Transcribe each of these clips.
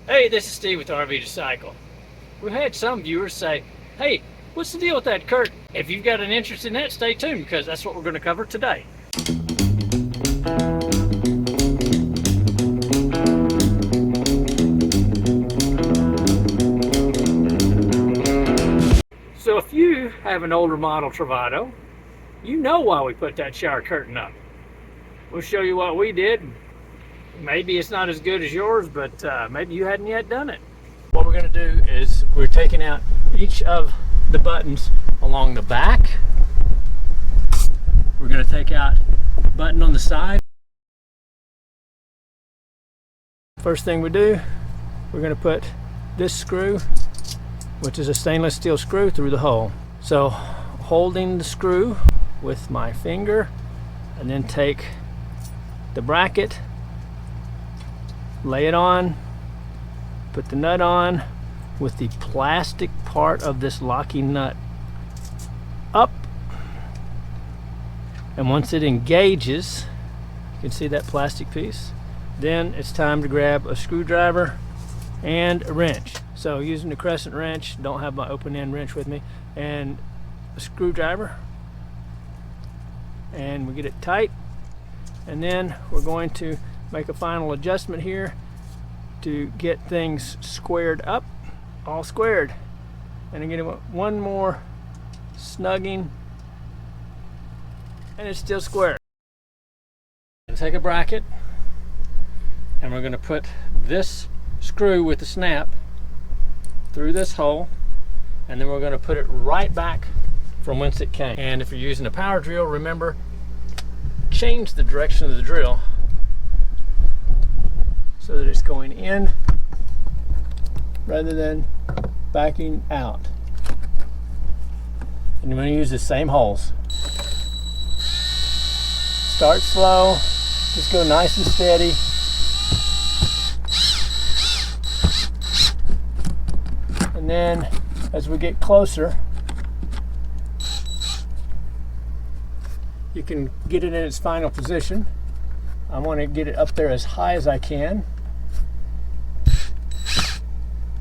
Hey, this is Steve with RV to Cycle. We've had some viewers say, hey, what's the deal with that curtain? If you've got an interest in that, stay tuned because that's what we're going to cover today. So if you have an older model Travato, you know why we put that shower curtain up. We'll show you what we did. Maybe it's not as good as yours, but maybe you hadn't yet done it. What we're going to do is we're taking out each of the buttons along the back. We're going to take out a button on the side. First thing we do, we're going to put this screw, which is a stainless steel screw, through the hole. So holding the screw with my finger, and then take the bracket, lay it on, put the nut on with the plastic part of this locking nut up, and once it engages, you can see that plastic piece, then it's time to grab a screwdriver and a wrench. So using the crescent wrench, don't have my open end wrench with me, and a screwdriver, and we get it tight, and then we're going to make a final adjustment here to get things squared up, all squared. And again, one more snugging, and it's still square. Take a bracket, and we're going to put this screw with the snap through this hole, and then we're going to put it right back from whence it came. And if you're using a power drill, remember, change the direction of the drill so that it's going in rather than backing out. And you're going to use the same holes. Start slow, just go nice and steady. And then as we get closer, you can get it in its final position. I want to get it up there as high as I can,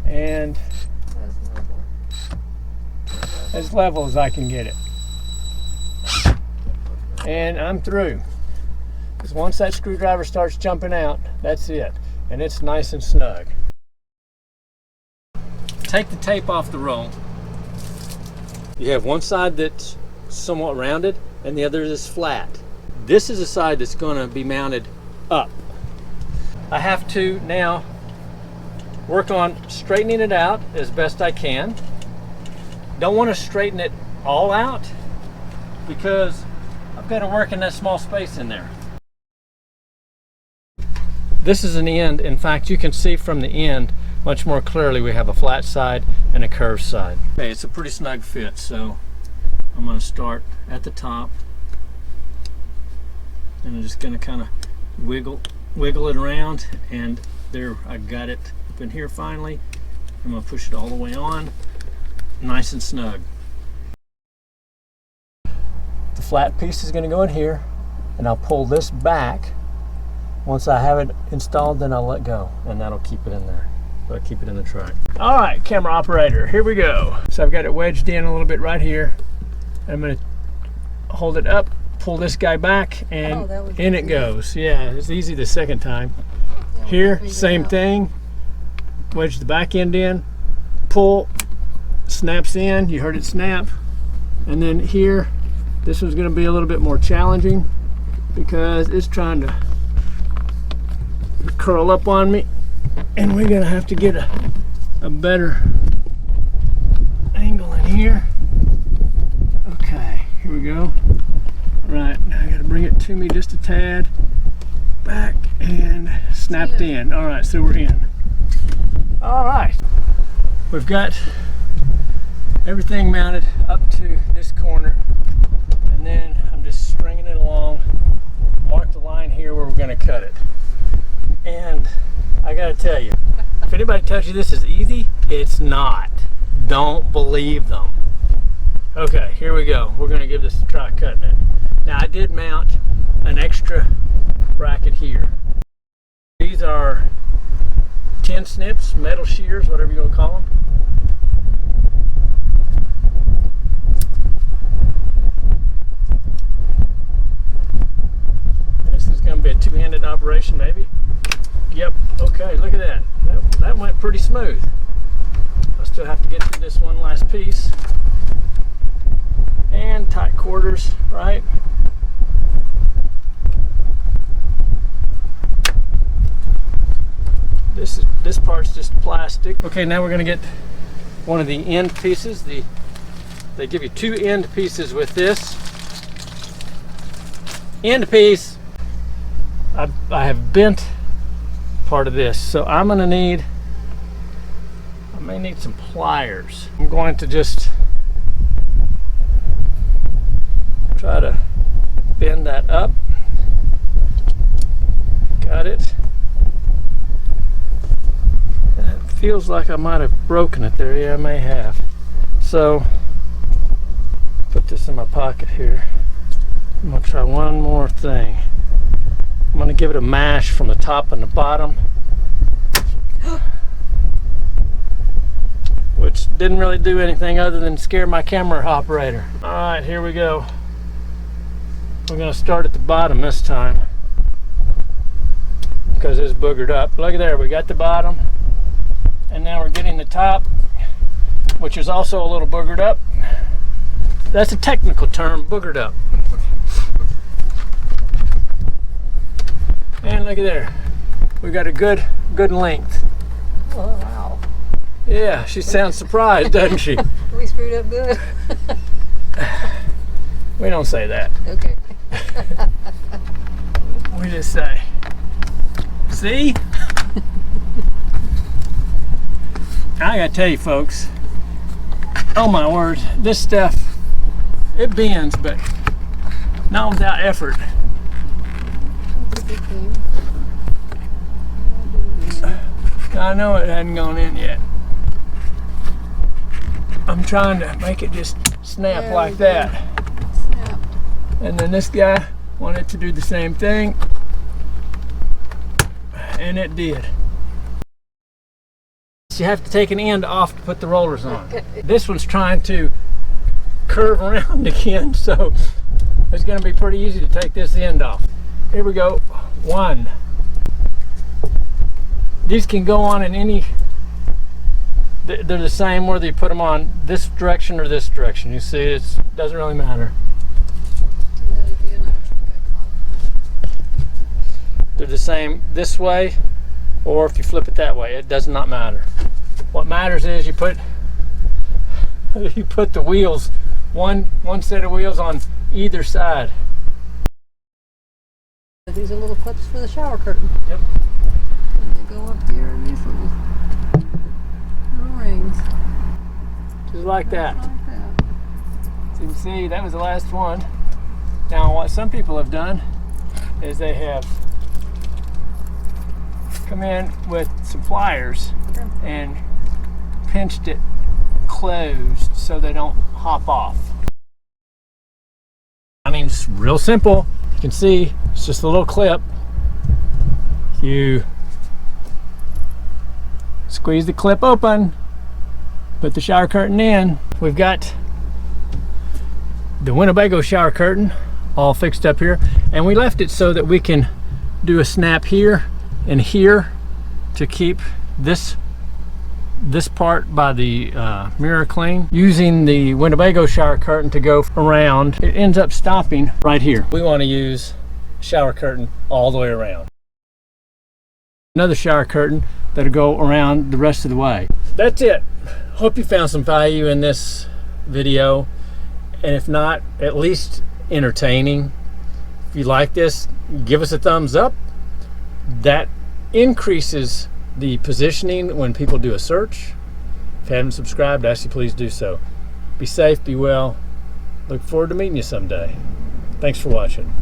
and as level as I can get it. And I'm through. Because once that screwdriver starts jumping out, that's it. And it's nice and snug. Take the tape off the roll. You have one side that's somewhat rounded and the other is flat. This is the side that's going to be mounted up. I have to now work on straightening it out as best I can. Don't want to straighten it all out because I've got to work in that small space in there. This is an end. In fact, you can see from the end much more clearly we have a flat side and a curved side. Okay, it's a pretty snug fit, so I'm going to start at the top, and I'm just going to kind of wiggle it around, and there, I got it up in here finally. I'm going to push it all the way on, nice and snug. The flat piece is going to go in here, and I'll pull this back. Once I have it installed, then I'll let go, and that'll keep it in there. So I keep it in the truck. All right, camera operator, here we go. So I've got it wedged in a little bit right here. I'm going to hold it up, pull this guy back, and in it goes. Yeah, it's easy the second time. Here, same thing. Wedge the back end in, pull, snaps in. You heard it snap. And then here, this one's going to be a little bit more challenging because it's trying to curl up on me, and we're going to have to get a better angle in here. Okay, here we go. Right, now I got to bring it to me just a tad back and snapped in. All right, so we're in. All right, we've got everything mounted up to this corner, and then I'm just stringing it along. Mark the line here where we're going to cut it. And I got to tell you, if anybody tells you this is easy, it's not. Don't believe them. Okay, here we go. We're going to give this a try cutting it. Now I did mount an extra bracket here. These are tin snips, metal shears, whatever you want to call them. This is going to be a two-handed operation, maybe. Yep. Okay. Look at that. That went pretty smooth. I still have to get through this one last piece. And tight quarters, right? This part's just plastic. Okay, now we're going to get one of the end pieces. They give you two end pieces with this. End piece. I have bent part of this, so I may need some pliers. I'm going to just try to bend that up. Got it. It feels like I might have broken it there. Yeah, I may have. So put this in my pocket here. I'm gonna try one more thing. I'm gonna give it a mash from the top and the bottom, which didn't really do anything other than scare my camera operator. All right, here we go. We're gonna start at the bottom this time because it's boogered up. Look at there, we got the bottom, and now we're getting the top, which is also a little boogered up. That's a technical term, boogered up. And look at there, we got a good length. Oh, wow. Yeah, she sounds surprised, doesn't she? We screwed up good. We don't say that. Okay. We just say, see? I gotta tell you folks, oh my word, this stuff, it bends, but not without effort. I know it hadn't gone in yet. I'm trying to make it just snap like that. Snap. And then this guy wanted to do the same thing, and it did. You have to take an end off to put the rollers on. This one's trying to curve around again, so it's going to be pretty easy to take this end off. Here we go. One. These can go on in any, they're the same whether you put them on this direction or this direction. You see, it doesn't really matter. They're the same this way, or if you flip it that way, it does not matter. What matters is you put the wheels, one set of wheels on either side. These are little clips for the shower curtain. Yep. And they go up here in these little rings. Just like that. Like that. So you can see that was the last one. Now what some people have done is they have come in with some pliers and pinched it closed so they don't hop off. I mean, it's real simple. You can see it's just a little clip. You squeeze the clip open, put the shower curtain in. We've got the Winnebago shower curtain all fixed up here, and we left it so that we can do a snap here and here to keep this part by the mirror clean. Using the Winnebago shower curtain to go around, it ends up stopping right here. We want to use shower curtain all the way around. Another shower curtain that'll go around the rest of the way. That's it. Hope you found some value in this video, and if not, at least entertaining. If you like this, give us a thumbs up. That increases the positioning when people do a search. If you haven't subscribed, I ask you please do so. Be safe, be well. Look forward to meeting you someday. Thanks for watching.